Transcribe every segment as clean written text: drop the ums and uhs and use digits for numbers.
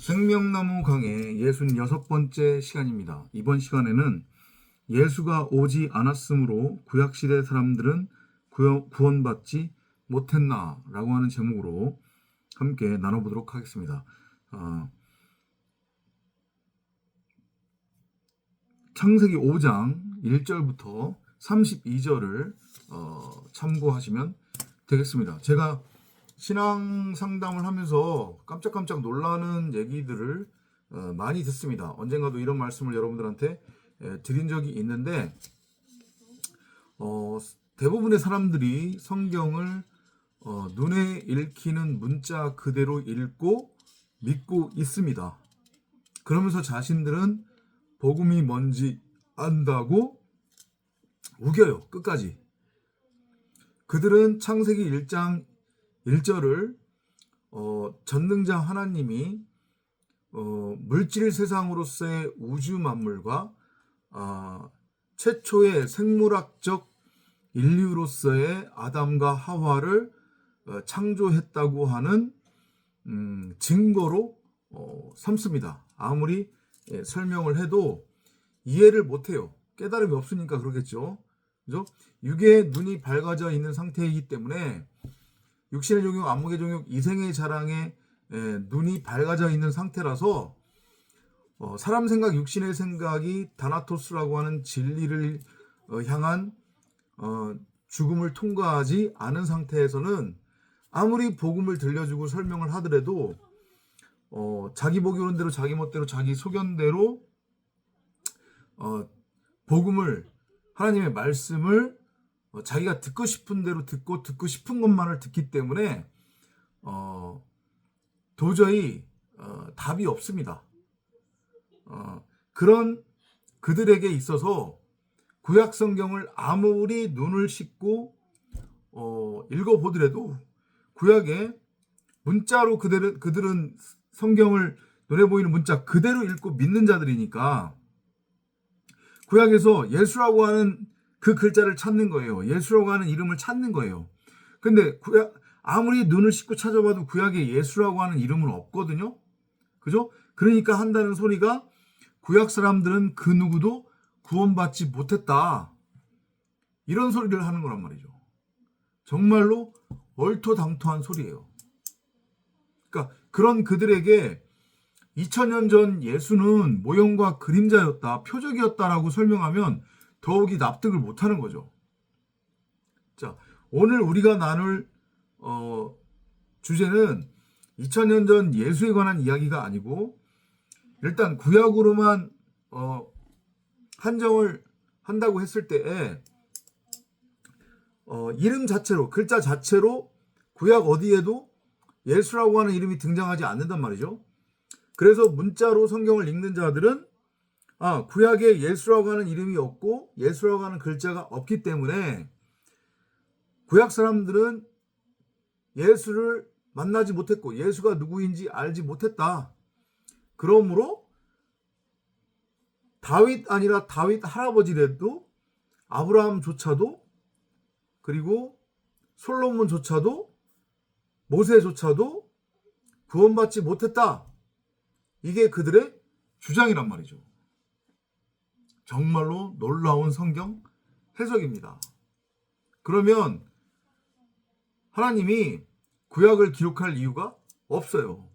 생명나무 강의 66번째 시간입니다. 이번 시간에는 예수가 오지 않았으므로 구약시대 사람들은 구원받지 못했나 라고 하는 제목으로 함께 나눠보도록 하겠습니다. 창세기 5장 1절부터 32절을 참고하시면 되겠습니다. 제가 신앙 상담을 하면서 깜짝깜짝 놀라는 얘기들을 많이 듣습니다. 언젠가도 이런 말씀을 여러분들한테 드린 적이 있는데 대부분의 사람들이 성경을 눈에 읽히는 문자 그대로 읽고 믿고 있습니다. 그러면서 자신들은 복음이 뭔지 안다고 우겨요. 끝까지. 그들은 창세기 1장 1절을 전능자 하나님이 물질 세상으로서의 우주 만물과 최초의 생물학적 인류로서의 아담과 하와를 창조했다고 하는 증거로 삼습니다. 아무리 설명을 해도 이해를 못해요. 깨달음이 없으니까 그러겠죠. 그죠? 육의 눈이 밝아져 있는 상태이기 때문에 육신의 종육, 안목의 종육, 이생의 자랑에 눈이 밝아져 있는 상태라서 사람 생각, 육신의 생각이 다나토스라고 하는 진리를 향한 죽음을 통과하지 않은 상태에서는 아무리 복음을 들려주고 설명을 하더라도 자기 보기 오는 대로 자기 멋대로 자기 소견대로 복음을, 하나님의 말씀을 자기가 듣고 싶은 대로 듣고 싶은 것만을 듣기 때문에 도저히 답이 없습니다. 그런 그들에게 있어서 구약 성경을 아무리 눈을 씻고 읽어보더라도 구약에 문자로 그들은 성경을 눈에 보이는 문자 그대로 읽고 믿는 자들이니까 구약에서 예수라고 하는 그 글자를 찾는 거예요. 예수라고 하는 이름을 찾는 거예요. 근데 아무리 눈을 씻고 찾아봐도 구약에 예수라고 하는 이름은 없거든요. 그죠? 그러니까 한다는 소리가 구약 사람들은 그 누구도 구원받지 못했다. 이런 소리를 하는 거란 말이죠. 정말로 얼토당토한 소리예요. 그러니까 그런 그들에게 2000년 전 예수는 모형과 그림자였다, 표적이었다라고 설명하면 더욱이 납득을 못하는 거죠. 자, 오늘 우리가 나눌 주제는 2000년 전 예수에 관한 이야기가 아니고 일단 구약으로만 한정을 한다고 했을 때에 이름 자체로, 글자 자체로 구약 어디에도 예수라고 하는 이름이 등장하지 않는단 말이죠. 그래서 문자로 성경을 읽는 자들은 구약에 예수라고 하는 이름이 없고 예수라고 하는 글자가 없기 때문에 구약 사람들은 예수를 만나지 못했고 예수가 누구인지 알지 못했다. 그러므로 다윗 아니라 다윗 할아버지라도 아브라함조차도 그리고 솔로몬조차도 모세조차도 구원받지 못했다. 이게 그들의 주장이란 말이죠. 정말로 놀라운 성경 해석입니다. 그러면 하나님이 구약을 기록할 이유가 없어요.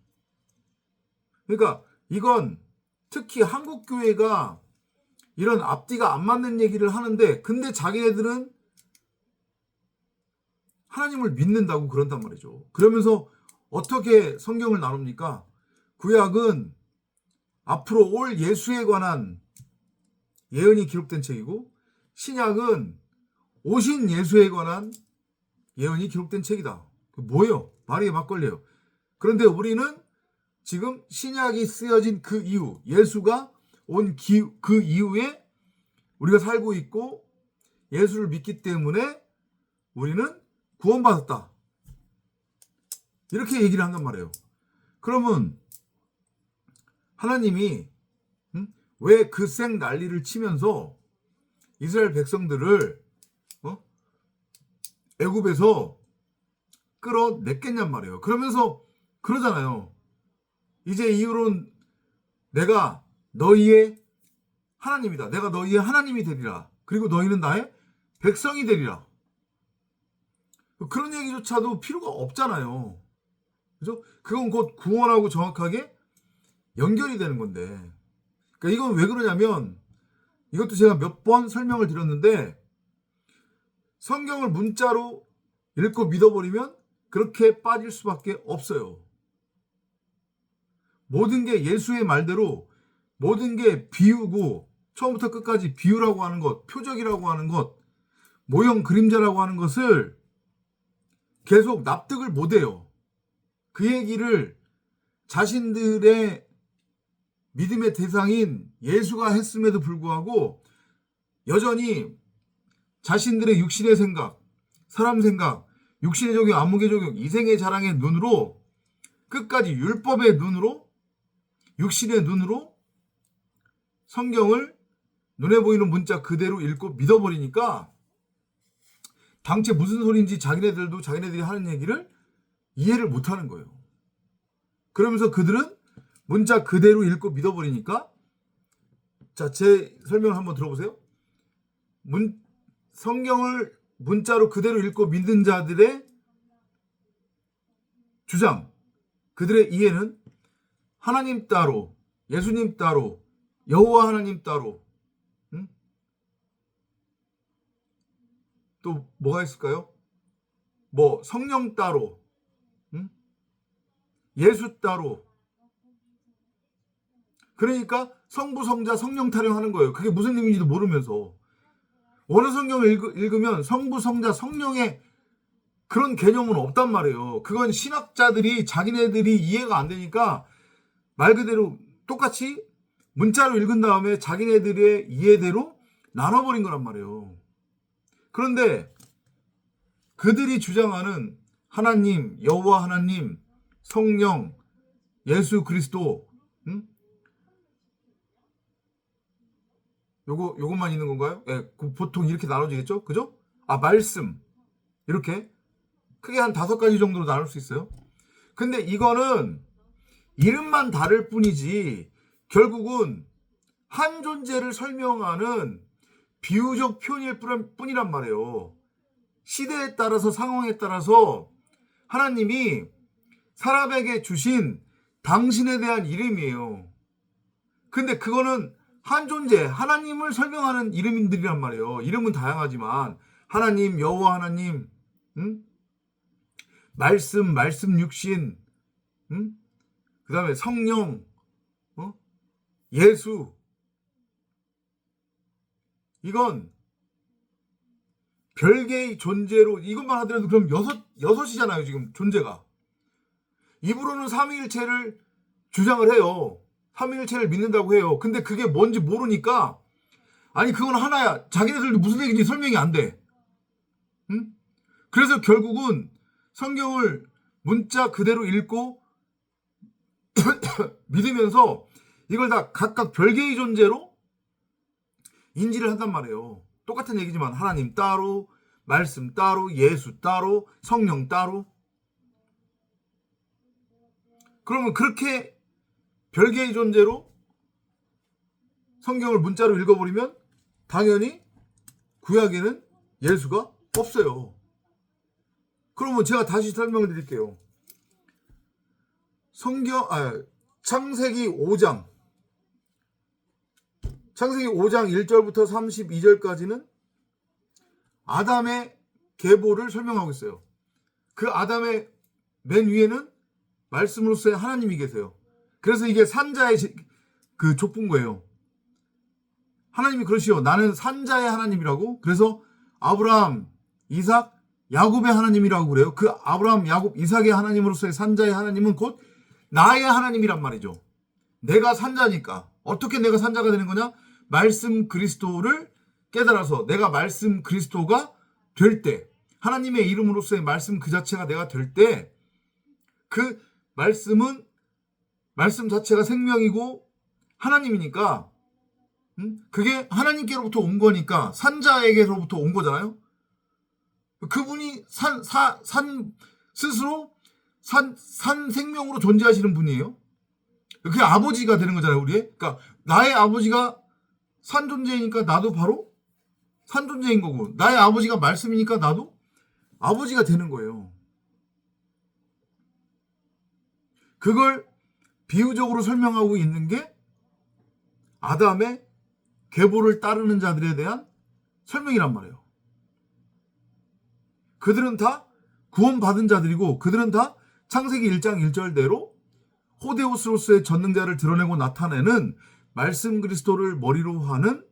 그러니까 이건 특히 한국 교회가 이런 앞뒤가 안 맞는 얘기를 하는데 근데 자기네들은 하나님을 믿는다고 그런단 말이죠. 그러면서 어떻게 성경을 나눕니까? 구약은 앞으로 올 예수에 관한 예언이 기록된 책이고 신약은 오신 예수에 관한 예언이 기록된 책이다. 뭐예요? 말이 막걸리예요. 그런데 우리는 지금 신약이 쓰여진 그 이후, 예수가 온 그 이후에 우리가 살고 있고 예수를 믿기 때문에 우리는 구원받았다. 이렇게 얘기를 한단 말이에요. 그러면 하나님이 왜 그 생 난리를 치면서 이스라엘 백성들을 애굽에서 끌어냈겠냔 말이에요. 그러면서 그러잖아요. 이제 이후로는 내가 너희의 하나님이다. 내가 너희의 하나님이 되리라. 그리고 너희는 나의 백성이 되리라. 그런 얘기조차도 필요가 없잖아요. 그죠? 그건 곧 구원하고 정확하게 연결이 되는 건데. 그러니까 이건 왜 그러냐면, 이것도 제가 몇 번 설명을 드렸는데, 성경을 문자로 읽고 믿어버리면 그렇게 빠질 수밖에 없어요. 모든 게 예수의 말대로 모든 게 비유고, 처음부터 끝까지 비유라고 하는 것, 표적이라고 하는 것, 모형 그림자라고 하는 것을 계속 납득을 못해요. 그 얘기를 자신들의 믿음의 대상인 예수가 했음에도 불구하고 여전히 자신들의 육신의 생각, 사람 생각, 육신의 적용, 안목의 적용, 이생의 자랑의 눈으로, 끝까지 율법의 눈으로, 육신의 눈으로 성경을 눈에 보이는 문자 그대로 읽고 믿어버리니까 당최 무슨 소리인지 자기네들도 자기네들이 하는 얘기를 이해를 못하는 거예요. 그러면서 그들은 문자 그대로 읽고 믿어버리니까, 자, 제 설명을 한번 들어보세요. 성경을 문자로 그대로 읽고 믿는 자들의 주장, 그들의 이해는 하나님 따로, 예수님 따로, 여호와 하나님 따로, 또 뭐가 있을까요? 뭐 성령 따로, 예수 따로. 그러니까 성부, 성자, 성령 타령하는 거예요. 그게 무슨 의미인지도 모르면서. 어느 성경을 읽으면 성부, 성자, 성령의 그런 개념은 없단 말이에요. 그건 신학자들이 자기네들이 이해가 안 되니까 말 그대로 똑같이 문자로 읽은 다음에 자기네들의 이해대로 나눠버린 거란 말이에요. 그런데 그들이 주장하는 하나님, 여호와 하나님, 성령, 예수 그리스도, 요것만 있는 건가요? 예, 보통 이렇게 나눠지겠죠? 그죠? 말씀. 이렇게 크게 한 5가지 정도로 나눌 수 있어요. 근데 이거는 이름만 다를 뿐이지 결국은 한 존재를 설명하는 비유적 표현일 뿐이란 말이에요. 시대에 따라서, 상황에 따라서 하나님이 사람에게 주신 당신에 대한 이름이에요. 근데 그거는 한 존재, 하나님을 설명하는 이름들이란 말이에요. 이름은 다양하지만 하나님, 여호와 하나님, 말씀 육신, 그 다음에 성령, 예수. 이건 별개의 존재로, 이것만 하더라도 그럼 여섯이잖아요, 지금 존재가. 입으로는 삼위일체를 주장을 해요. 삼위일체를 믿는다고 해요. 근데 그게 뭔지 모르니까, 아니 그건 하나야. 자기네들도 무슨 얘기인지 설명이 안 돼. 그래서 결국은 성경을 문자 그대로 읽고 믿으면서 이걸 다 각각 별개의 존재로 인지를 한단 말이에요. 똑같은 얘기지만 하나님 따로, 말씀 따로, 예수 따로, 성령 따로. 그러면 그렇게 별개의 존재로 성경을 문자로 읽어버리면 당연히 구약에는 예수가 없어요. 그러면 제가 다시 설명을 드릴게요. 창세기 5장 1절부터 32절까지는 아담의 계보를 설명하고 있어요. 그 아담의 맨 위에는 말씀으로서의 하나님이 계세요. 그래서 이게 산자의 그 족보인 하나님이 그러시오. 나는 산자의 하나님이라고. 그래서 아브라함, 이삭, 야곱의 하나님이라고 그래요. 그 아브라함, 야곱, 이삭의 하나님으로서의 산자의 하나님은 곧 나의 하나님이란 말이죠. 내가 산자니까. 어떻게 내가 산자가 되는 거냐? 말씀 그리스도를 깨달아서 내가 말씀 그리스도가 될 때, 하나님의 이름으로서의 말씀 그 자체가 내가 될 때, 그 말씀 자체가 생명이고 하나님이니까, 그게 하나님께로부터 온 거니까 산자에게로부터 온 거잖아요. 그분이 스스로 산 생명으로 존재하시는 분이에요. 그게 아버지가 되는 거잖아요, 우리의. 그러니까 나의 아버지가 산 존재이니까 나도 바로 산 존재인 거고, 나의 아버지가 말씀이니까 나도 아버지가 되는 거예요. 그걸 비유적으로 설명하고 있는 게 아담의 계보를 따르는 자들에 대한 설명이란 말이에요. 그들은 다 구원받은 자들이고, 그들은 다 창세기 1장 1절대로 호데오스로서의 전능자를 드러내고 나타내는 말씀 그리스도를 머리로 하는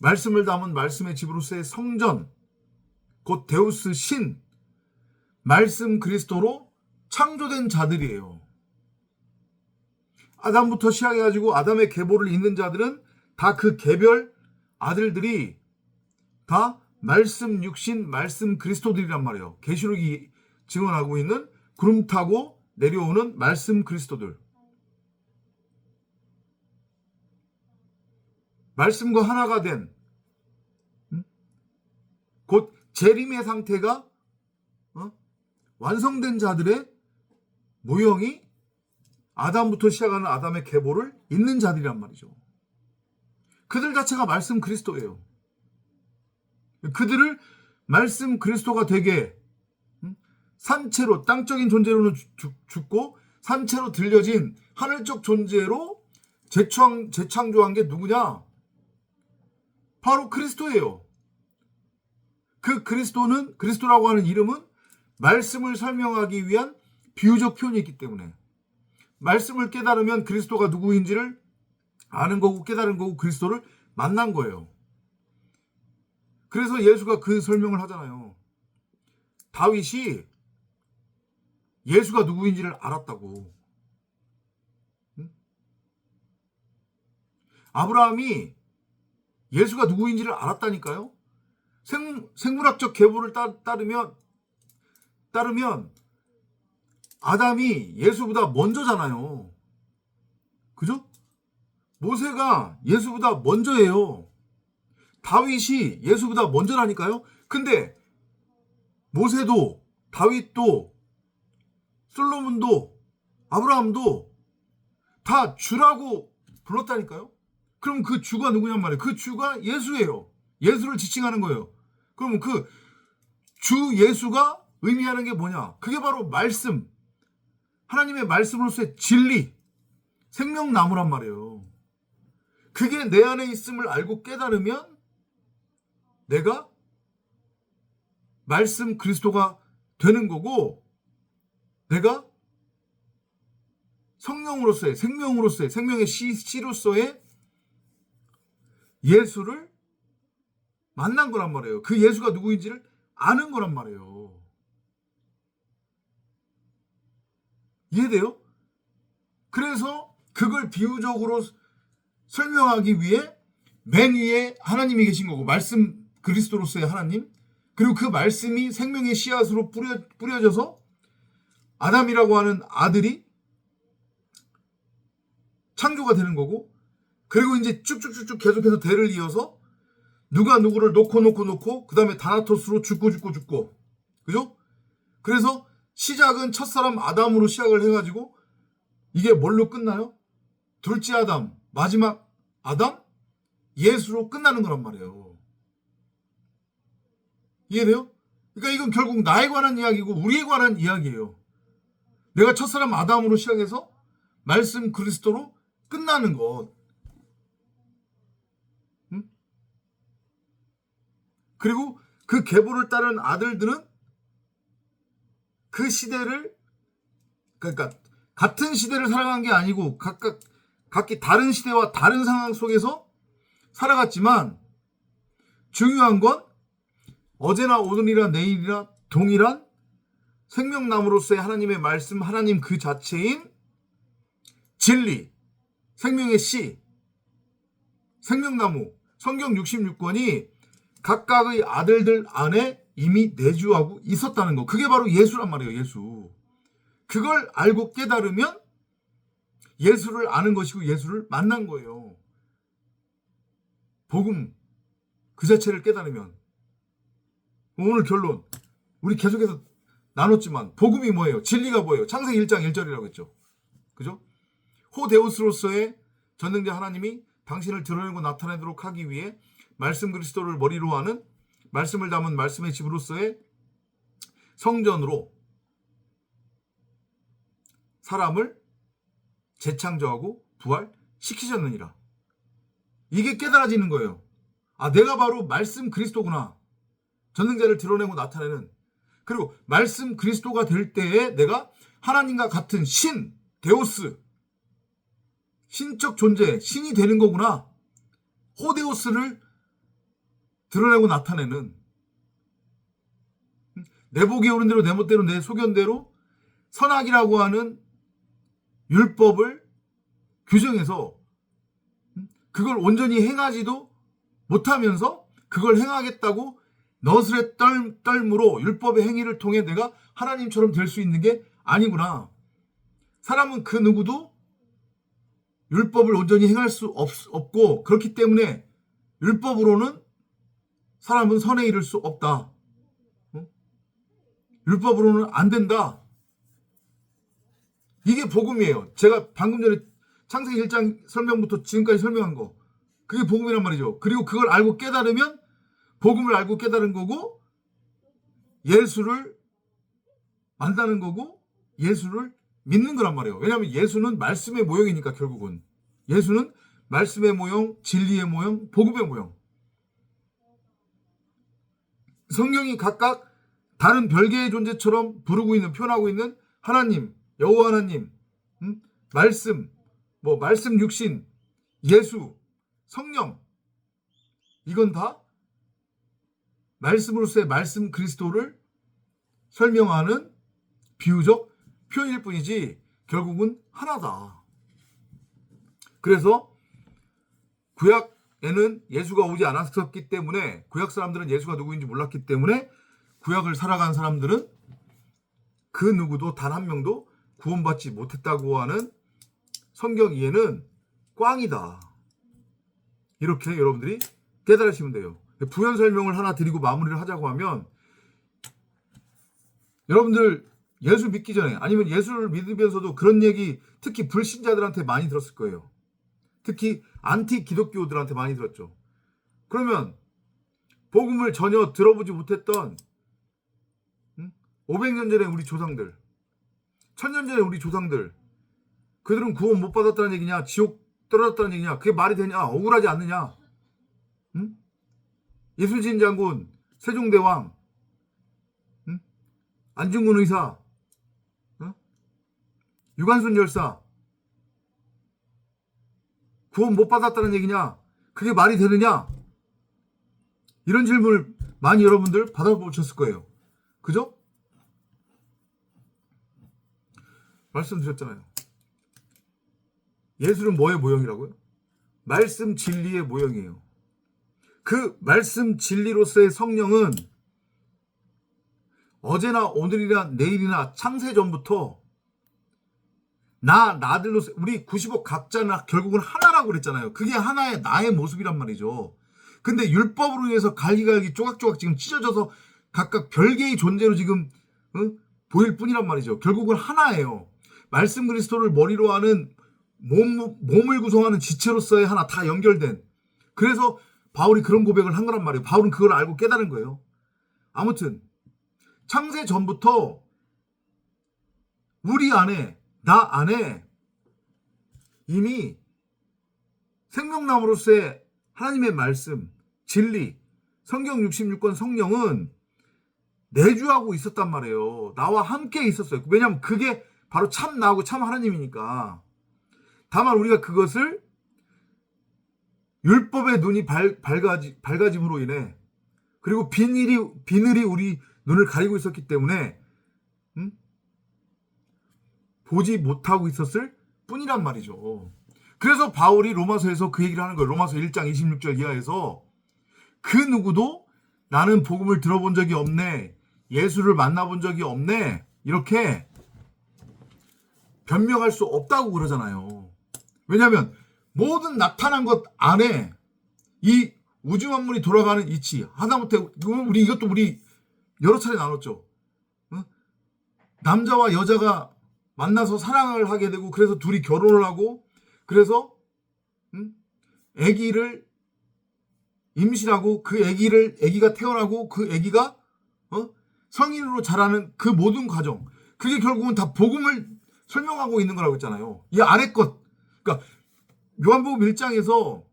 말씀을 담은 말씀의 집으로서의 성전, 곧 데우스 신, 말씀 그리스도로 창조된 자들이에요. 아담부터 시작해가지고 아담의 계보를 잇는 자들은 다 그 개별 아들들이 다 말씀 육신, 말씀 그리스도들이란 말이에요. 계시록이 증언하고 있는 구름 타고 내려오는 말씀 그리스도들. 말씀과 하나가 된, 곧 재림의 상태가 완성된 자들의 모형이 아담부터 시작하는 아담의 계보를 잇는 자들이란 말이죠. 그들 자체가 말씀 그리스도예요. 그들을 말씀 그리스도가 되게 산채로, 땅적인 존재로는 죽고 산채로 들려진 하늘적 존재로 재창조한 게 누구냐? 바로 그리스도예요. 그 그리스도라고 하는 이름은 말씀을 설명하기 위한 비유적 표현이 있기 때문에, 말씀을 깨달으면 그리스도가 누구인지를 아는 거고 깨달은 거고 그리스도를 만난 거예요. 그래서 예수가 그 설명을 하잖아요. 다윗이 예수가 누구인지를 알았다고. 아브라함이 예수가 누구인지를 알았다니까요. 생물학적 계보를 따르면 아담이 예수보다 먼저잖아요. 그죠? 모세가 예수보다 먼저예요. 다윗이 예수보다 먼저라니까요. 근데 모세도 다윗도 솔로몬도 아브라함도 다 주라고 불렀다니까요. 그럼 그 주가 누구냔 말이에요. 그 주가 예수예요. 예수를 지칭하는 거예요. 그러면 그 주 예수가 의미하는 게 뭐냐? 그게 바로 말씀, 하나님의 말씀으로서의 진리, 생명나무란 말이에요. 그게 내 안에 있음을 알고 깨달으면 내가 말씀 그리스도가 되는 거고, 내가 성령으로서의, 생명으로서의, 생명의 씨로서의 예수를 만난 거란 말이에요. 그 예수가 누구인지를 아는 거란 말이에요. 이해돼요? 그래서 그걸 비유적으로 설명하기 위해 맨 위에 하나님이 계신 거고, 말씀 그리스도로서의 하나님, 그리고 그 말씀이 생명의 씨앗으로 뿌려져서 아담이라고 하는 아들이 창조가 되는 거고, 그리고 이제 쭉쭉쭉쭉 계속해서 대를 이어서 누가 누구를 놓고 그 다음에 다나토스로 죽고 그죠? 그래서 시작은 첫사람 아담으로 시작을 해가지고 이게 뭘로 끝나요? 둘째 아담, 마지막 아담, 예수로 끝나는 거란 말이에요. 이해돼요? 그러니까 이건 결국 나에 관한 이야기고 우리에 관한 이야기예요. 내가 첫사람 아담으로 시작해서 말씀 그리스도로 끝나는 것. 그리고 그 계보를 따른 아들들은 그 시대를, 그러니까 같은 시대를 살아간 게 아니고 각기 다른 시대와 다른 상황 속에서 살아갔지만, 중요한 건 어제나 오늘이나 내일이나 동일한 생명나무로서의 하나님의 말씀, 하나님 그 자체인 진리, 생명의 씨, 생명나무, 성경 66권이 각각의 아들들 안에 이미 내주하고 있었다는 거. 그게 바로 예수란 말이에요. 예수. 그걸 알고 깨달으면 예수를 아는 것이고 예수를 만난 거예요. 복음 그 자체를 깨달으면. 오늘 결론, 우리 계속해서 나눴지만 복음이 뭐예요? 진리가 뭐예요? 창세기 1장 1절이라고 했죠. 그죠? 호데우스로서의 전능자 하나님이 당신을 드러내고 나타내도록 하기 위해 말씀 그리스도를 머리로 하는 말씀을 담은 말씀의 집으로서의 성전으로 사람을 재창조하고 부활시키셨느니라. 이게 깨달아지는 거예요. 아, 내가 바로 말씀 그리스도구나. 전능자를 드러내고 나타내는. 그리고 말씀 그리스도가 될 때에 내가 하나님과 같은 신, 데오스, 신적 존재, 신이 되는 거구나. 호데오스를 드러내고 나타내는. 내 복이 오른 대로 내 멋대로 내 소견대로 선악이라고 하는 율법을 규정해서 그걸 온전히 행하지도 못하면서 그걸 행하겠다고 너스레 떨므로 율법의 행위를 통해 내가 하나님처럼 될 수 있는 게 아니구나. 사람은 그 누구도 율법을 온전히 행할 수 없고 그렇기 때문에 율법으로는 사람은 선에 이를 수 없다. 율법으로는 안 된다. 이게 복음이에요. 제가 방금 전에 창세기 1장 설명부터 지금까지 설명한 거. 그게 복음이란 말이죠. 그리고 그걸 알고 깨달으면 복음을 알고 깨달은 거고 예수를 만나는 거고 예수를 믿는 거란 말이에요. 왜냐하면 예수는 말씀의 모형이니까 결국은. 예수는 말씀의 모형, 진리의 모형, 복음의 모형. 성경이 각각 다른 별개의 존재처럼 부르고 있는, 표현하고 있는 하나님, 여호와 하나님, 말씀, 말씀 육신, 예수, 성령. 이건 다 말씀으로서의 말씀 그리스도를 설명하는 비유적 표현일 뿐이지 결국은 하나다. 그래서 구약에는 예수가 오지 않았었기 때문에, 구약 사람들은 예수가 누구인지 몰랐기 때문에 구약을 살아간 사람들은 그 누구도 단 한 명도 구원받지 못했다고 하는 성경 이해는 꽝이다. 이렇게 여러분들이 깨달으시면 돼요. 부연 설명을 하나 드리고 마무리를 하자고 하면, 여러분들 예수 믿기 전에 아니면 예수를 믿으면서도 그런 얘기 특히 불신자들한테 많이 들었을 거예요. 특히 안티 기독교들한테 많이 들었죠. 그러면 복음을 전혀 들어보지 못했던 500년 전에 우리 조상들, 1000년 전에 우리 조상들, 그들은 구원 못 받았다는 얘기냐, 지옥 떨어졌다는 얘기냐, 그게 말이 되냐, 억울하지 않느냐. 이순신 장군, 세종대왕, 안중근 의사, 유관순 열사, 구원 못 받았다는 얘기냐, 그게 말이 되느냐, 이런 질문을 많이 여러분들 받아보셨을 거예요. 그죠? 말씀드렸잖아요. 예수는 뭐의 모형이라고요? 말씀 진리의 모형이에요. 그 말씀 진리로서의 성령은 어제나 오늘이나 내일이나 창세 전부터 나들로서, 우리 90억 각자나 결국은 하나라고 그랬잖아요. 그게 하나의 나의 모습이란 말이죠. 근데 율법으로 인해서 갈기갈기 조각조각 지금 찢어져서 각각 별개의 존재로 지금 보일 뿐이란 말이죠. 결국은 하나예요. 말씀 그리스도를 머리로 하는 몸을 구성하는 지체로서의 하나, 다 연결된. 그래서 바울이 그런 고백을 한 거란 말이에요. 바울은 그걸 알고 깨달은 거예요. 아무튼 창세 전부터 우리 안에, 나 안에 이미 생명나무로서의 하나님의 말씀, 진리, 성경 66권 성령은 내주하고 있었단 말이에요. 나와 함께 있었어요. 왜냐하면 그게 바로 참 나하고 참 하나님이니까. 다만 우리가 그것을 율법의 눈이 밝아짐으로 인해, 그리고 비늘이 우리 눈을 가리고 있었기 때문에 보지 못하고 있었을 뿐이란 말이죠. 그래서 바울이 로마서에서 그 얘기를 하는 거예요. 로마서 1장 26절 이하에서 그 누구도 나는 복음을 들어본 적이 없네, 예수를 만나본 적이 없네, 이렇게 변명할 수 없다고 그러잖아요. 왜냐하면 모든 나타난 것 안에 이 우주 만물이 돌아가는 이치, 하다못해 이것도 우리 여러 차례 나눴죠. 남자와 여자가 만나서 사랑을 하게 되고, 그래서 둘이 결혼을 하고 그래서 아기를 임신하고 그 아기가 태어나고 그 아기가 성인으로 자라는 그 모든 과정, 그게 결국은 다 복음을 설명하고 있는 거라고 했잖아요. 이 아래 것. 그러니까 요한복음 1장에서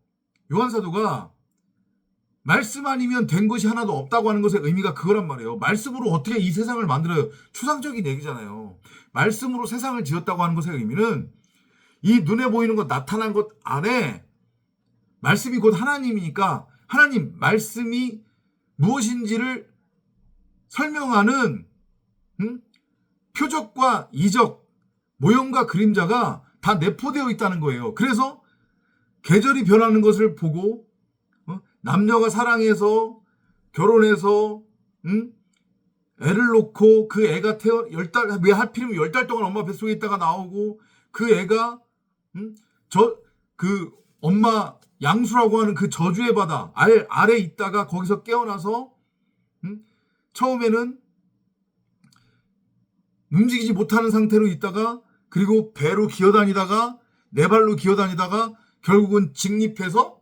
요한 사도가 말씀 아니면 된 것이 하나도 없다고 하는 것의 의미가 그거란 말이에요. 말씀으로 어떻게 이 세상을 만들어요? 추상적인 얘기잖아요. 말씀으로 세상을 지었다고 하는 것의 의미는 이 눈에 보이는 것, 나타난 것 안에 말씀이 곧 하나님이니까 하나님 말씀이 무엇인지를 설명하는 표적과 이적, 모형과 그림자가 다 내포되어 있다는 거예요. 그래서 계절이 변하는 것을 보고 남녀가 사랑해서 결혼해서 애를 놓고 그 애가 왜 하필이면 10달 동안 엄마 뱃속에 있다가 나오고 그 애가 그 엄마 양수라고 하는 그 저주의 바다 아래 있다가 거기서 깨어나서 처음에는 움직이지 못하는 상태로 있다가 그리고 배로 기어다니다가 네 발로 기어다니다가 결국은 직립해서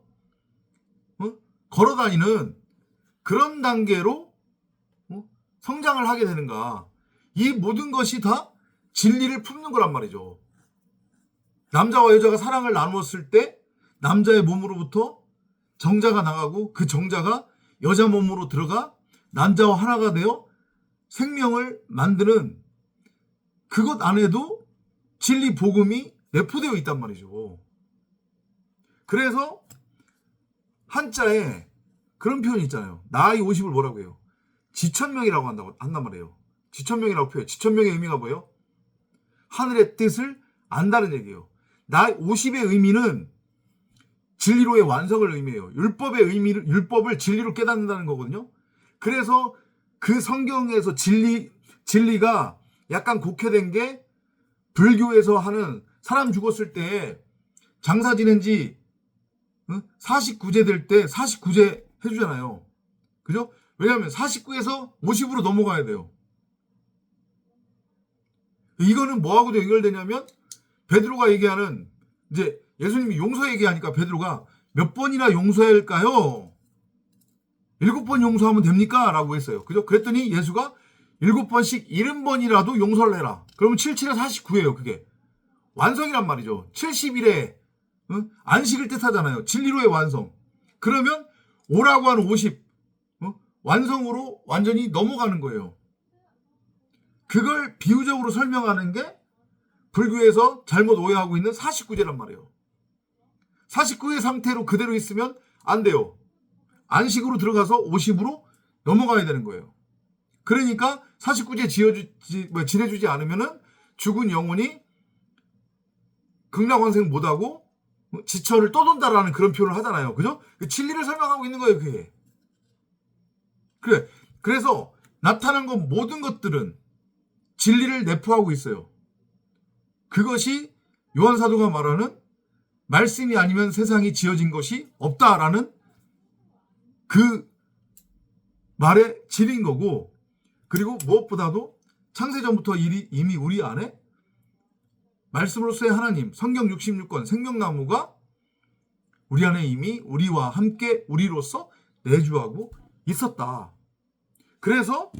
걸어다니는 그런 단계로 성장을 하게 되는가. 이 모든 것이 다 진리를 품는 거란 말이죠. 남자와 여자가 사랑을 나누었을 때 남자의 몸으로부터 정자가 나가고 그 정자가 여자 몸으로 들어가 남자와 하나가 되어 생명을 만드는 그것 안에도 진리 복음이 내포되어 있단 말이죠. 그래서 한자에 그런 표현이 있잖아요. 나이 50을 뭐라고 해요? 지천명이라고 한단 말이에요. 지천명이라고 표현해요. 지천명의 의미가 뭐예요? 하늘의 뜻을 안다는 얘기예요. 나이 50의 의미는 진리로의 완성을 의미해요. 율법을 진리로 깨닫는다는 거거든요. 그래서 그 성경에서 진리가 약간 곡해된 게 불교에서 하는 사람 죽었을 때 장사 지낸 지 49제 될 때 49제 해주잖아요. 그죠? 왜냐하면 49에서 50으로 넘어가야 돼요. 이거는 뭐하고도 연결되냐면 베드로가 얘기하는 이제 예수님이 용서 얘기하니까 베드로가 몇 번이나 용서해야 할까요? 7번 용서하면 됩니까? 라고 했어요. 그죠? 그랬더니 예수가 7번씩 70번이라도 용서를 해라. 그러면 77에 49예요. 그게 완성이란 말이죠. 70일에 안식을 뜻하잖아요. 진리로의 완성. 그러면 5라고 하는 50 완성으로 완전히 넘어가는 거예요. 그걸 비유적으로 설명하는 게 불교에서 잘못 오해하고 있는 49제란 말이에요. 49의 상태로 그대로 있으면 안 돼요. 안식으로 들어가서 50으로 넘어가야 되는 거예요. 그러니까 49제 지내주지 않으면은 죽은 영혼이 극락완생 못하고 지천을 떠돈다라는 그런 표현을 하잖아요. 그죠? 진리를 설명하고 있는 거예요, 그게. 그래서 나타난 것 모든 것들은 진리를 내포하고 있어요. 그것이 요한 사도가 말하는 말씀이 아니면 세상이 지어진 것이 없다라는 그 말의 질인 거고, 그리고 무엇보다도 창세전부터 이미 우리 안에 말씀으로서의 하나님, 성경 66권 생명나무가 우리 안에 이미 우리와 함께 우리로서 내주하고 있었다. 그래서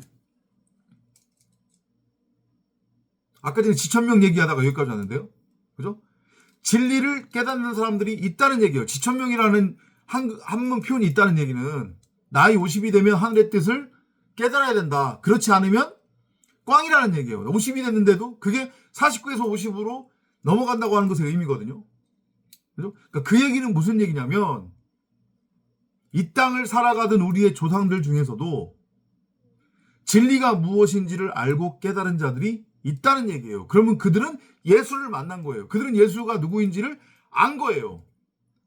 아까 전에 지천명 얘기하다가 여기까지 왔는데요. 그죠? 진리를 깨닫는 사람들이 있다는 얘기예요. 지천명이라는 한문 표현이 있다는 얘기는 나이 50이 되면 하늘의 뜻을 깨달아야 된다. 그렇지 않으면 꽝이라는 얘기예요. 50이 됐는데도 그게 49에서 50으로 넘어간다고 하는 것의 의미거든요. 그죠? 그러니까 그 얘기는 무슨 얘기냐면 이 땅을 살아가던 우리의 조상들 중에서도 진리가 무엇인지를 알고 깨달은 자들이 있다는 얘기예요. 그러면 그들은 예수를 만난 거예요. 그들은 예수가 누구인지를 안 거예요.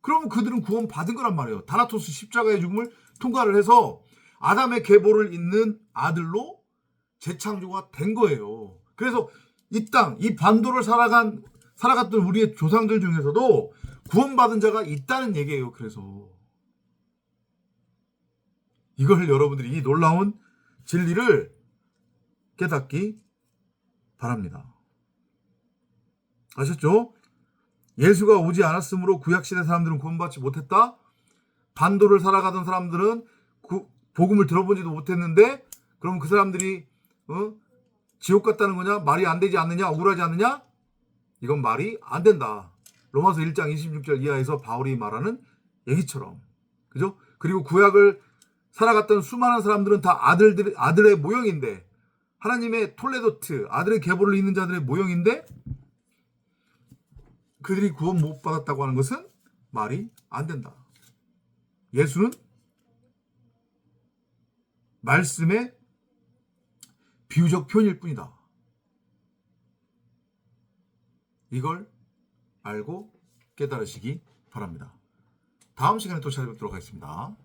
그러면 그들은 구원 받은 거란 말이에요. 다나토스 십자가의 죽음을 통과를 해서 아담의 계보를 잇는 아들로 재창조가 된 거예요. 그래서 이 땅, 이 반도를 살아갔던 우리의 조상들 중에서도 구원받은 자가 있다는 얘기예요. 그래서 이걸 여러분들이 이 놀라운 진리를 깨닫기 바랍니다. 아셨죠? 예수가 오지 않았으므로 구약시대 사람들은 구원받지 못했다? 반도를 살아가던 사람들은 복음을 들어보지도 못했는데 그럼 그 사람들이 지옥 갔다는 거냐? 말이 안 되지 않느냐? 억울하지 않느냐? 이건 말이 안 된다. 로마서 1장 26절 이하에서 바울이 말하는 얘기처럼. 그죠? 그리고 구약을 살아갔던 수많은 사람들은 다 아들의 모형인데, 하나님의 톨레도트, 아들의 계보를 잇는 자들의 모형인데, 그들이 구원 못 받았다고 하는 것은 말이 안 된다. 예수는 말씀의 비유적 표현일 뿐이다. 이걸 알고 깨달으시기 바랍니다. 다음 시간에 또 찾아뵙도록 하겠습니다.